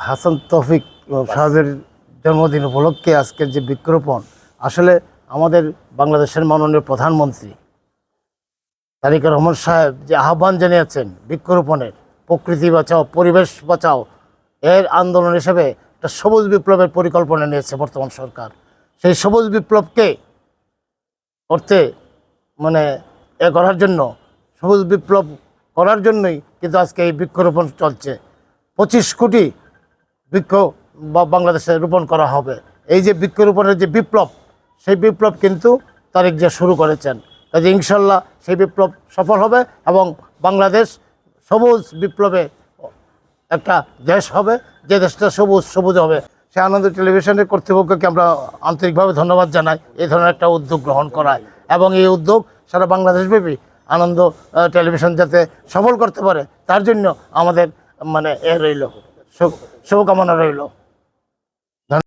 হাসান তৌফিক সাহেবের জন্মদিন উপলক্ষে আজকের যে বৃক্ষরোপণ, আসলে আমাদের বাংলাদেশের মাননীয় প্রধানমন্ত্রী তারেক রহমান সাহেব যে আহ্বান জানিয়েছেন বৃক্ষরোপণের, প্রকৃতি বাঁচাও পরিবেশ বাঁচাও, এর আন্দোলন হিসেবে একটা সবুজ বিপ্লবের পরিকল্পনা নিয়েছে বর্তমান সরকার। সেই সবুজ বিপ্লবকে করতে করার জন্য, সবুজ বিপ্লব করার জন্যই কিন্তু আজকে এই বৃক্ষরোপণ চলছে। 25 কোটি বৃক্ষ বাংলাদেশে রোপণ করা হবে। এই যে বৃক্ষরোপণের যে বিপ্লব, সেই বিপ্লব কিন্তু তারেক জিয়া শুরু করেছেন। কাজে ইনশাল্লাহ সেই বিপ্লব সফল হবে এবং বাংলাদেশ সবুজ বিপ্লবে একটা দেশ হবে, যে দেশটা সবুজ সবুজ হবে। সে আনন্দ টেলিভিশনের কর্তৃপক্ষকে আমরা আন্তরিকভাবে ধন্যবাদ জানাই এই ধরনের একটা উদ্যোগ গ্রহণ করায়, এবং এই উদ্যোগ সারা বাংলাদেশব্যাপী আনন্দ টেলিভিশন যাতে সফল করতে পারে তার জন্য আমাদের রইল শুভকামনা রইল।